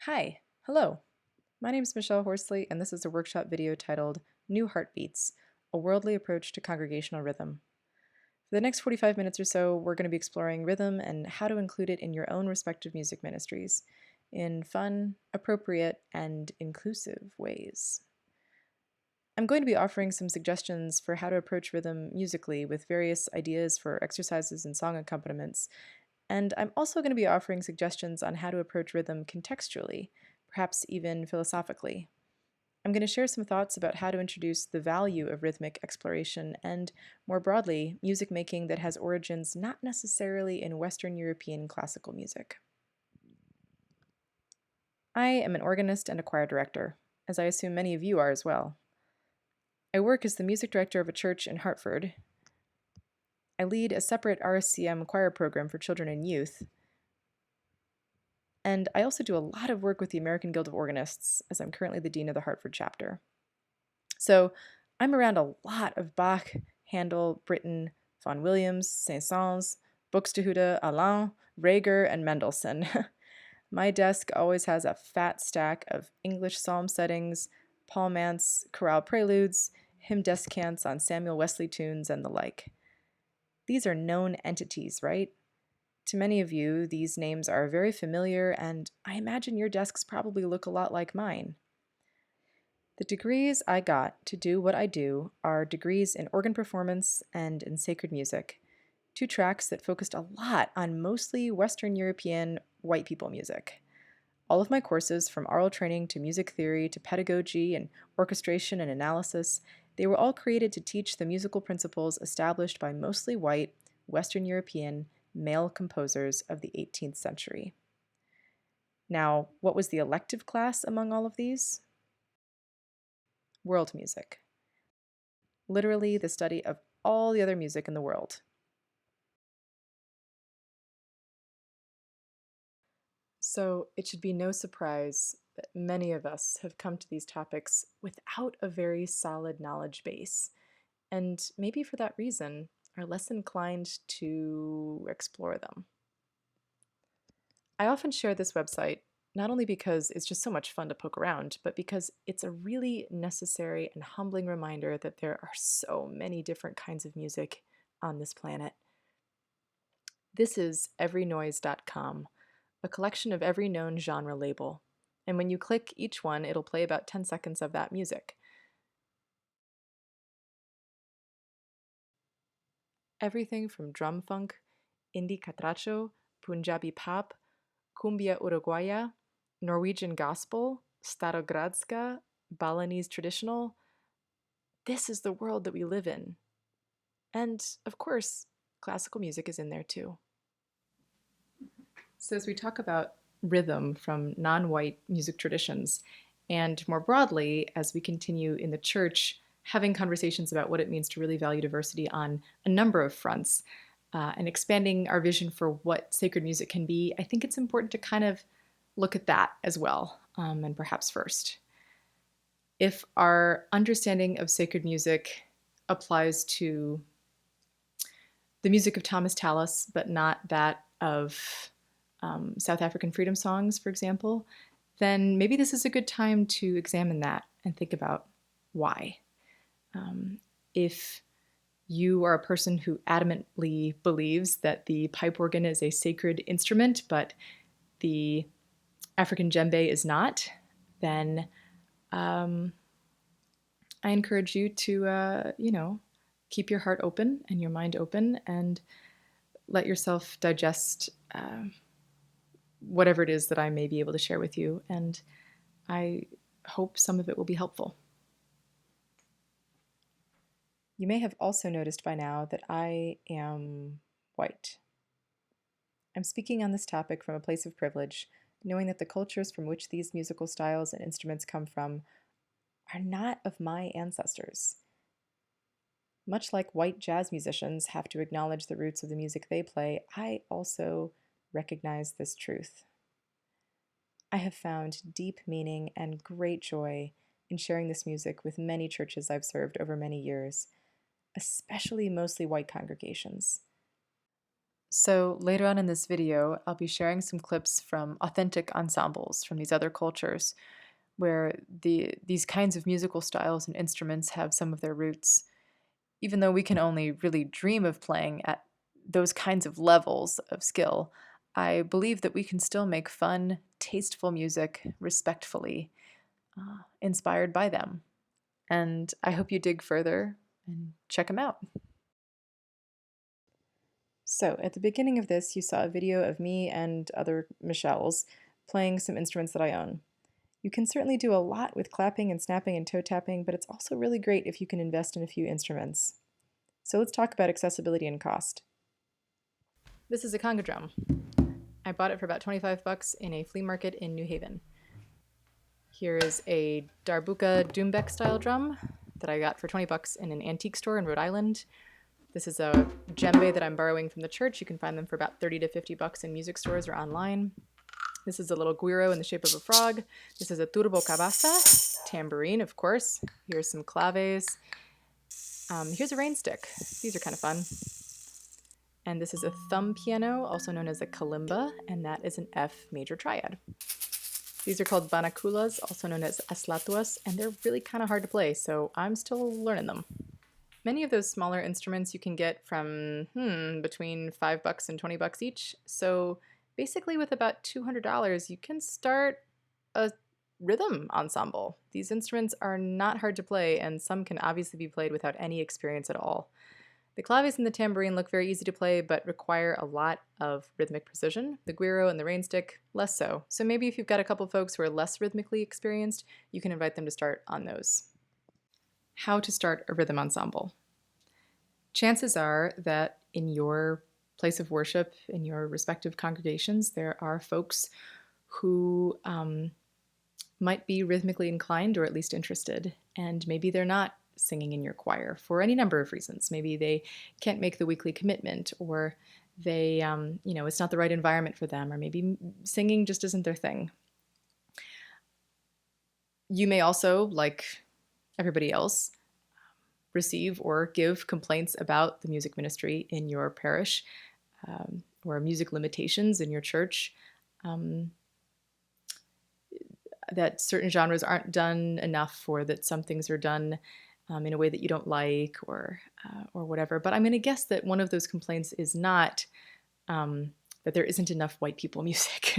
Hi, hello. My name is Michelle Horsley, and this is a workshop video titled New Heartbeats, A Worldly Approach to Congregational Rhythm. For the next 45 minutes or so, we're going to be exploring rhythm and how to include it in your own respective music ministries in fun, appropriate, and inclusive ways. I'm going to be offering some suggestions for how to approach rhythm musically with various ideas for exercises and song accompaniments, and I'm also going to be offering suggestions on how to approach rhythm contextually, perhaps even philosophically. I'm going to share some thoughts about how to introduce the value of rhythmic exploration and, more broadly, music making that has origins not necessarily in Western European classical music. I am an organist and a choir director, as I assume many of you are as well. I work as the music director of a church in Hartford. I lead a separate RSCM choir program for children and youth, and I also do a lot of work with the American Guild of Organists, as I'm currently the dean of the Hartford chapter. So I'm around a lot of Bach, Handel, Britten, Vaughan Williams, Saint-Saëns, Buxtehude, Alain, Reger, and Mendelssohn. My desk always has a fat stack of English psalm settings, Paul Mantz chorale preludes, hymn descants on Samuel Wesley tunes, and the like. These are known entities, right? To many of you, these names are very familiar, and I imagine your desks probably look a lot like mine. The degrees I got to do what I do are degrees in organ performance and in sacred music, two tracks that focused a lot on mostly Western European white people music. All of my courses, from oral training to music theory to pedagogy and orchestration and analysis, they were all created to teach the musical principles established by mostly white, Western European, male composers of the 18th century. Now, what was the elective class among all of these? World music. Literally the study of all the other music in the world. So it should be no surprise that many of us have come to these topics without a very solid knowledge base, and maybe for that reason are less inclined to explore them. I often share this website not only because it's just so much fun to poke around, but because it's a really necessary and humbling reminder that there are so many different kinds of music on this planet. This is everynoise.com, a collection of every known genre label. And when you click each one, it'll play about 10 seconds of that music. Everything from drum funk, indie catracho, Punjabi pop, cumbia uruguaya, Norwegian gospel, starogradska, Balinese traditional. This is the world that we live in. And, of course, classical music is in there too. So as we talk about rhythm from non-white music traditions, and more broadly, as we continue in the church, having conversations about what it means to really value diversity on a number of fronts, and expanding our vision for what sacred music can be, I think it's important to kind of look at that as well, and perhaps first. If our understanding of sacred music applies to the music of Thomas Tallis, but not that of South African freedom songs, for example, then maybe this is a good time to examine that and think about why. If you are a person who adamantly believes that the pipe organ is a sacred instrument, but the African djembe is not, then I encourage you to, keep your heart open and your mind open and let yourself digest whatever it is that I may be able to share with you. And I hope some of it will be helpful. You may have also noticed by now that I am white. I'm speaking on this topic from a place of privilege, knowing that the cultures from which these musical styles and instruments come from are not of my ancestors. Much like white jazz musicians have to acknowledge the roots of the music they play, I also recognize this truth. I have found deep meaning and great joy in sharing this music with many churches I've served over many years, especially mostly white congregations. So later on in this video, I'll be sharing some clips from authentic ensembles from these other cultures where these kinds of musical styles and instruments have some of their roots. Even though we can only really dream of playing at those kinds of levels of skill, I believe that we can still make fun, tasteful music respectfully, inspired by them. And I hope you dig further and check them out. So at the beginning of this, you saw a video of me and other Michelles playing some instruments that I own. You can certainly do a lot with clapping and snapping and toe tapping, but it's also really great if you can invest in a few instruments. So let's talk about accessibility and cost. This is a conga drum. I bought it for about 25 bucks in a flea market in New Haven. Here is a Darbuka Doumbek style drum that I got for 20 bucks in an antique store in Rhode Island. This is a djembe that I'm borrowing from the church. You can find them for about 30 to 50 bucks in music stores or online. This is a little guiro in the shape of a frog. This is a turbo cabasa, tambourine, of course. Here's some claves. Here's a rain stick. These are kind of fun. And this is a thumb piano, also known as a kalimba, and that is an F major triad. These are called banakulas, also known as aslatuas, and they're really kind of hard to play, so I'm still learning them. Many of those smaller instruments you can get from between 5 bucks and 20 bucks each. So basically with about $200, you can start a rhythm ensemble. These instruments are not hard to play, and some can obviously be played without any experience at all. The claves and the tambourine look very easy to play, but require a lot of rhythmic precision. The guiro and the rain stick, less so. So maybe if you've got a couple folks who are less rhythmically experienced, you can invite them to start on those. How to start a rhythm ensemble. Chances are that in your place of worship, in your respective congregations, there are folks who might be rhythmically inclined or at least interested, and maybe they're not singing in your choir for any number of reasons. Maybe they can't make the weekly commitment, or they, it's not the right environment for them, or maybe singing just isn't their thing. You may also, like everybody else, receive or give complaints about the music ministry in your parish, or music limitations in your church, that certain genres aren't done enough, or that some things are done in a way that you don't like, or whatever. But I'm going to guess that one of those complaints is not that there isn't enough white people music.